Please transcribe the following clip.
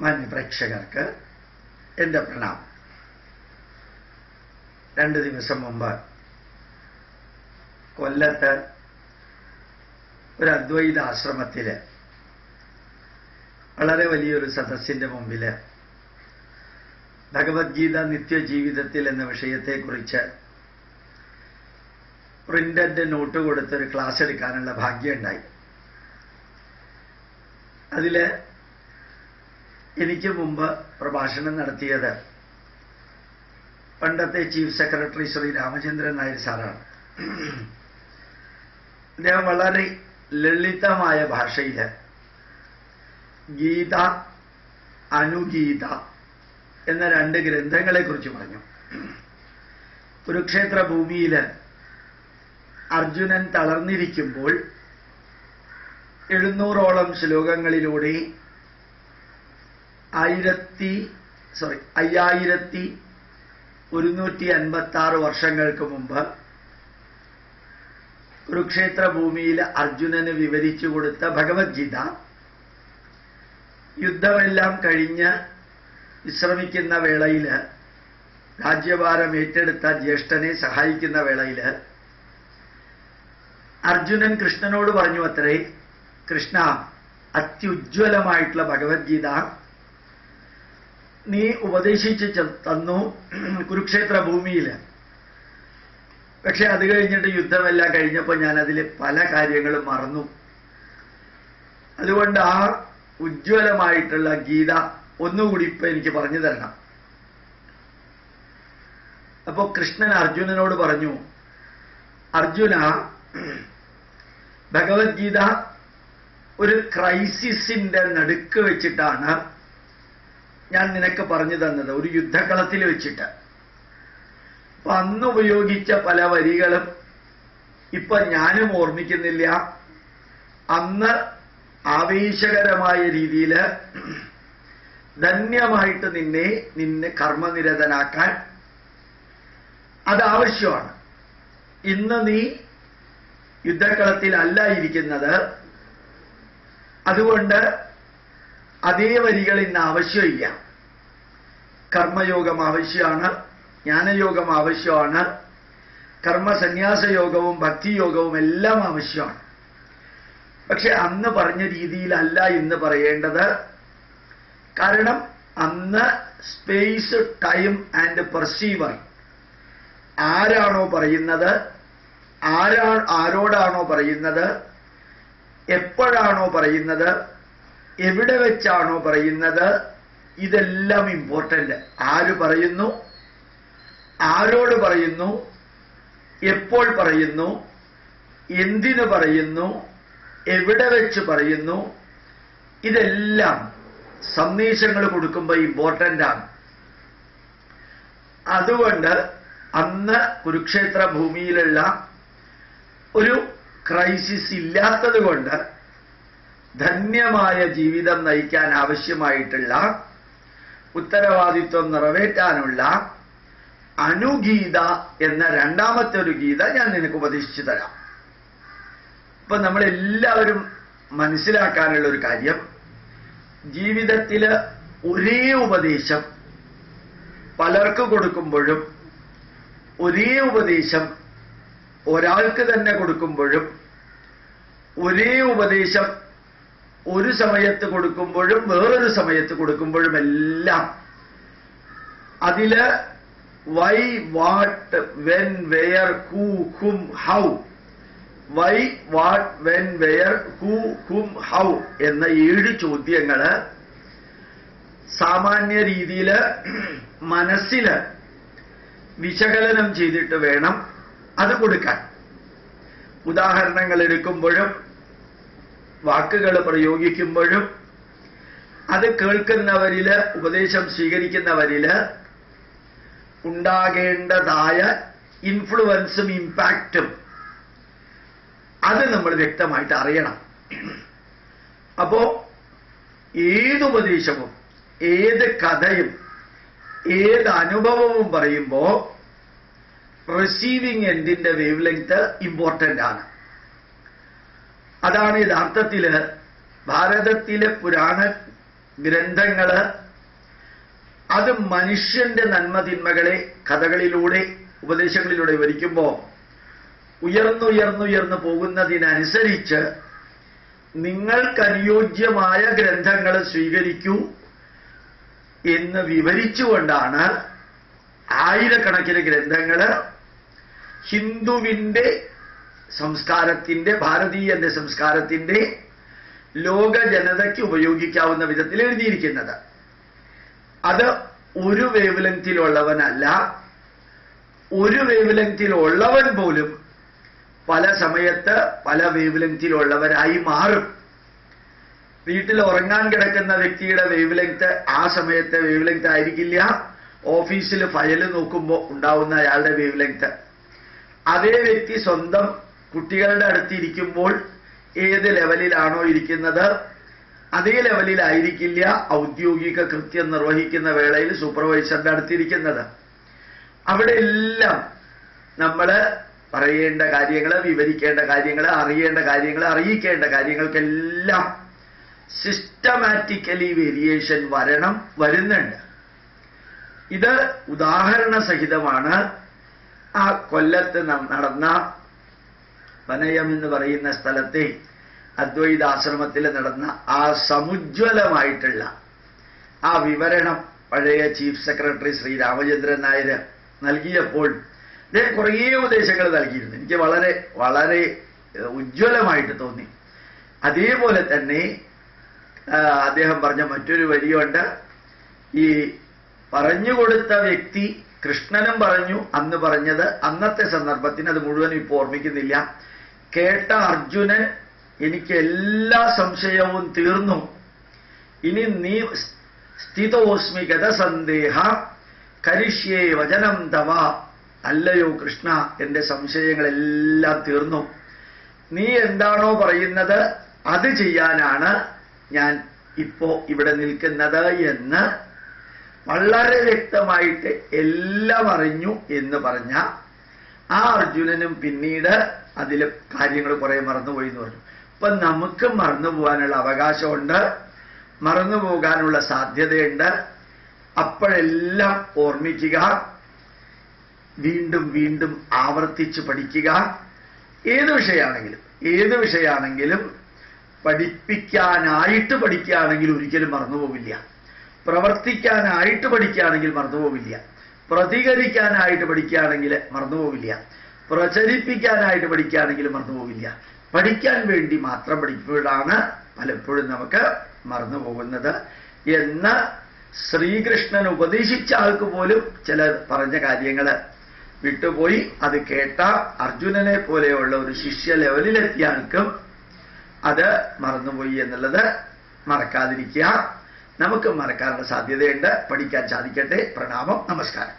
മാന്യ പ്രേക്ഷകർക്ക് എൻ്റെ പ്രണാമം. 2 ദിവസം മുമ്പ് കൊല്ലത്ത് ഒരു അദ്വൈത ആശ്രമത്തിൽ വളരെ വലിയൊരു സദസ്സിന്റെ മുമ്പിൽ ഭഗവത്ഗീത നിത്യജീവിതത്തിൽ എന്ന വിഷയത്തെക്കുറിച്ച് പ്രിന്റഡ് നോട്ട് കൊടുത്തൊരു ക്ലാസ് എടുക്കാനുള്ള ഭാഗ്യമുണ്ടായി. അതിൽ എനിക്ക് മുമ്പ് പ്രഭാഷണം നടത്തിയത് പണ്ടത്തെ ചീഫ് സെക്രട്ടറി ശ്രീ രാമചന്ദ്രൻ നായർ സാറാണ്. അദ്ദേഹം വളരെ ലളിതമായ ഭാഷയിൽ ഗീത, അനുഗീത എന്ന 2 ഗ്രന്ഥങ്ങളെക്കുറിച്ച് പറഞ്ഞു. കുരുക്ഷേത്ര ഭൂമിയിൽ അർജുനൻ തളർന്നിരിക്കുമ്പോൾ 700ഓളം ശ്ലോകങ്ങളിലൂടെ 5156 വർഷങ്ങൾക്ക് മുമ്പ് കുരുക്ഷേത്ര ഭൂമിയിൽ അർജുനന് വിവരിച്ചു കൊടുത്ത ഭഗവത്ഗീത യുദ്ധമെല്ലാം കഴിഞ്ഞ് വിശ്രമിക്കുന്ന വേളയിൽ, രാജ്യഭാരം ഏറ്റെടുത്ത ജ്യേഷ്ഠനെ സഹായിക്കുന്ന വേളയിൽ അർജുനൻ കൃഷ്ണനോട് പറഞ്ഞു അത്രേ, കൃഷ്ണ, അത്യുജ്വലമായിട്ടുള്ള ഭഗവത്ഗീത നീ ഉപദേശിച്ച് തന്നു കുരുക്ഷേത്ര ഭൂമിയിൽ. പക്ഷെ അത് കഴിഞ്ഞിട്ട് യുദ്ധമെല്ലാം കഴിഞ്ഞപ്പോൾ ഞാൻ അതിലെ പല കാര്യങ്ങളും മറന്നു. അതുകൊണ്ട് ആ ഉജ്ജ്വലമായിട്ടുള്ള ഗീത ഒന്നുകൂടി ഇപ്പൊ എനിക്ക് പറഞ്ഞു തരണം. അപ്പോ കൃഷ്ണൻ അർജുനനോട് പറഞ്ഞു, അർജുന, ഭഗവത്ഗീത ഒരു ക്രൈസിസിന്റെ നടുക്ക് വെച്ചിട്ടാണ് ഞാൻ നിനക്ക് പറഞ്ഞു തന്നത്, ഒരു യുദ്ധകളത്തിൽ വെച്ചിട്ട്. അപ്പൊ അന്ന് ഉപയോഗിച്ച പല വരികളും ഇപ്പൊ ഞാനും ഓർമ്മിക്കുന്നില്ല. അന്ന് ആവേശകരമായ രീതിയിൽ ധന്യമായിട്ട് നിന്നെ കർമ്മനിരതനാക്കാൻ അതാവശ്യമാണ്. ഇന്ന് നീ യുദ്ധക്കളത്തിലല്ല ഇരിക്കുന്നത്, അതുകൊണ്ട് അതേ വരികൾ ഇന്ന് ആവശ്യമില്ല. കർമ്മയോഗം ആവശ്യമാണ്, ജ്ഞാനയോഗം ആവശ്യമാണ്, കർമ്മസന്യാസയോഗവും ഭക്തിയോഗവും എല്ലാം ആവശ്യമാണ്. പക്ഷെ അന്ന് പറഞ്ഞ രീതിയിലല്ല ഇന്ന് പറയേണ്ടത്. കാരണം അന്ന് സ്പേസ്, ടൈം ആൻഡ് പെർസീവർ, ആരാണോ പറയുന്നത്, ആരോടാണോ പറയുന്നത്, എപ്പോഴാണോ പറയുന്നത്, എവിടെ വെച്ചാണോ പറയുന്നത്, ഇതെല്ലാം ഇമ്പോർട്ടന്റ്. ആര് പറയുന്നു, ആരോട് പറയുന്നു, എപ്പോൾ പറയുന്നു, എന്തിനു പറയുന്നു, എവിടെ വെച്ച് പറയുന്നു, ഇതെല്ലാം സന്ദേശങ്ങൾ കൊടുക്കുമ്പോൾ ഇമ്പോർട്ടന്റ് ആണ്. അതുകൊണ്ട് അന്ന് കുരുക്ഷേത്ര ഭൂമിയിലുള്ള ഒരു ക്രൈസിസ് ഇല്ലാത്തത് കൊണ്ട് ധന്യമായ ജീവിതം നയിക്കാൻ ആവശ്യമായിട്ടുള്ള ഉത്തരവാദിത്വം നിറവേറ്റാനുള്ള അനുഗീത എന്ന 2ാമത്തെ ഒരു ഗീത ഞാൻ നിനക്ക് ഉപദേശിച്ചു തരാം. ഇപ്പൊ നമ്മളെല്ലാവരും മനസ്സിലാക്കാനുള്ള ഒരു കാര്യം, ജീവിതത്തില് ഒരേ ഉപദേശം പലർക്ക് കൊടുക്കുമ്പോഴും ഒരേ ഉപദേശം ഒരാൾക്ക് തന്നെ കൊടുക്കുമ്പോഴും ഒരേ ഉപദേശം ഒരു സമയത്ത് കൊടുക്കുമ്പോഴും വേറൊരു സമയത്ത് കൊടുക്കുമ്പോഴും എല്ലാം അതില് why, what, when, where, who, whom, how, why, what, when, where, who, whom, how എന്ന 7 ചോദ്യങ്ങള് സാമാന്യ രീതിയിൽ മനസ്സിൽ വിശകലനം ചെയ്തിട്ട് വേണം അത് കൊടുക്കാൻ. ഉദാഹരണങ്ങൾ എടുക്കുമ്പോഴും വാക്കുകൾ പ്രയോഗിക്കുമ്പോഴും അത് കേൾക്കുന്നവരില്, ഉപദേശം സ്വീകരിക്കുന്നവരില് ഉണ്ടാകേണ്ടതായ ഇൻഫ്ലുവൻസും ഇമ്പാക്റ്റും അത് നമ്മൾ വ്യക്തമായിട്ട് അറിയണം. അപ്പോ ഏതുപദേശവും, ഏത് കഥയും, ഏത് അനുഭവവും പറയുമ്പോ റിസീവിംഗ് എൻഡിന്റെ വേവ് ലെങ്ത് ഇമ്പോർട്ടന്റ് ആണ്. അതാണ് യഥാർത്ഥത്തില് ഭാരതത്തിലെ പുരാണ ഗ്രന്ഥങ്ങള് അത് മനുഷ്യന്റെ നന്മതിന്മകളെ കഥകളിലൂടെ ഉപദേശങ്ങളിലൂടെ വിവരിക്കുമ്പോൾ ഉയർന്നുയർന്നുയർന്നു പോകുന്നതിനനുസരിച്ച് നിങ്ങൾക്കനുയോജ്യമായ ഗ്രന്ഥങ്ങൾ സ്വീകരിക്കൂ എന്ന് വിവരിച്ചുകൊണ്ടാണ് ആയിരക്കണക്കിന് ഗ്രന്ഥങ്ങൾ ഹിന്ദുവിന്റെ സംസ്കാരത്തിന്റെ, ഭാരതീയന്റെ സംസ്കാരത്തിന്റെ ലോക ജനതയ്ക്ക് ഉപയോഗിക്കാവുന്ന വിധത്തിൽ എഴുതിയിരിക്കുന്നത്. അത് ഒരു വേവ് ലെങ്തിലുള്ളവനല്ല, ഒരു വേവ് ലെങ്തിലുള്ളവൻ പോലും പല സമയത്ത് പല വേവ് ലെങ്തിലുള്ളവരായി മാറും. വീട്ടിൽ ഉറങ്ങാൻ കിടക്കുന്ന വ്യക്തിയുടെ വേവ് ലെങ്ത് ആ സമയത്തെ വേവ് ലെങ്ത് ആയിരിക്കില്ല ഓഫീസിൽ ഫയൽ നോക്കുമ്പോൾ ഉണ്ടാവുന്ന അയാളുടെ വേവ് ലെങ്ത്. അതേ വ്യക്തി സ്വന്തം കുട്ടികളുടെ അടുത്തിരിക്കുമ്പോൾ ഏത് ലെവലിലാണോ ഇരിക്കുന്നത് അതേ ലെവലിലായിരിക്കില്ല ഔദ്യോഗിക കൃത്യം നിർവഹിക്കുന്ന വേളയിൽ സൂപ്പർവൈസറുടെ അടുത്തിരിക്കുന്നത്. അവിടെ എല്ലാം നമ്മൾ പറയേണ്ട കാര്യങ്ങൾ, വിവരിക്കേണ്ട കാര്യങ്ങൾ, അറിയേണ്ട കാര്യങ്ങൾ, അറിയിക്കേണ്ട കാര്യങ്ങൾക്കെല്ലാം സിസ്റ്റമാറ്റിക്കലി വേരിയേഷൻ വരുന്നുണ്ട്. ഇത് ഉദാഹരണ സഹിതമാണ് ആ കൊല്ലത്ത് നടന്ന വനയം എന്ന് പറയുന്ന സ്ഥലത്തെ അദ്വൈതാശ്രമത്തിൽ നടന്ന ആ സമുജ്വലമായിട്ടുള്ള ആ വിവരണം പഴയ ചീഫ് സെക്രട്ടറി ശ്രീ രാമചന്ദ്രൻ നായർ നൽകിയപ്പോൾ അദ്ദേഹം കുറേ ഉപദേശങ്ങൾ നൽകിയിരുന്നു. എനിക്ക് വളരെ വളരെ ഉജ്ജ്വലമായിട്ട് തോന്നി. അതേപോലെ തന്നെ അദ്ദേഹം പറഞ്ഞ മറ്റൊരു വരിയുണ്ട്. ഈ പറഞ്ഞുകൊടുത്ത വ്യക്തി കൃഷ്ണനും പറഞ്ഞു അന്ന് പറഞ്ഞത്, അന്നത്തെ സന്ദർഭത്തിന് അത് മുഴുവൻ ഇപ്പോൾ ഓർമ്മിക്കുന്നില്ല. കേട്ട അർജുനൻ എനിക്ക് എല്ലാ സംശയവും തീർന്നു, ഇനി നീ സ്ഥിതോസ്മി ഗതസന്ദേഹ കരിഷ്യേ വചനം തവ, അല്ലയോ കൃഷ്ണ എന്റെ സംശയങ്ങളെല്ലാം തീർന്നു, നീ എന്താണോ പറയുന്നത് അത് ചെയ്യാനാണ് ഞാൻ ഇപ്പോ ഇവിടെ നിൽക്കുന്നത് എന്ന് വളരെ വ്യക്തമായിട്ട് എല്ലാം അറിഞ്ഞു എന്ന് പറഞ്ഞ ആ അർജുനനും പിന്നീട് അതിൽ കാര്യങ്ങൾ കുറെ മറന്നുപോയി എന്ന് പറഞ്ഞു. അപ്പൊ നമുക്ക് മറന്നു പോകാനുള്ള അവകാശമുണ്ട്, മറന്നു പോകാനുള്ള സാധ്യതയുണ്ട്. അപ്പോഴെല്ലാം ഓർമ്മിക്കുക, വീണ്ടും വീണ്ടും ആവർത്തിച്ച് പഠിക്കുക. ഏത് വിഷയമാണെങ്കിലും പഠിപ്പിക്കാനായിട്ട് പഠിക്കുകയാണെങ്കിൽ ഒരിക്കലും മറന്നുപോവില്ല, പ്രവർത്തിക്കാനായിട്ട് പഠിക്കുകയാണെങ്കിൽ മറന്നുപോവില്ല, പ്രതികരിക്കാനായിട്ട് പഠിക്കുകയാണെങ്കിൽ മറന്നുപോവില്ല, പ്രചരിപ്പിക്കാനായിട്ട് പഠിക്കുകയാണെങ്കിൽ മറന്നുപോവില്ല. പഠിക്കാൻ വേണ്ടി മാത്രം പഠിക്കുമ്പോഴാണ് പലപ്പോഴും നമുക്ക് മറന്നുപോകുന്നത് എന്ന് ശ്രീകൃഷ്ണൻ ഉപദേശിച്ച ആൾക്ക് പോലും ചില പറഞ്ഞ കാര്യങ്ങൾ വിട്ടുപോയി. അത് കേട്ട അർജുനനെ പോലെയുള്ള ഒരു ശിഷ്യ ലെവലിലെത്തിയ ആൾക്കും അത് മറന്നുപോയി എന്നുള്ളത് മറക്കാതിരിക്കുക. നമുക്ക് മറക്കാനുള്ള സാധ്യതയുണ്ട്. പഠിക്കാൻ സാധിക്കട്ടെ. പ്രണാമം, നമസ്കാരം.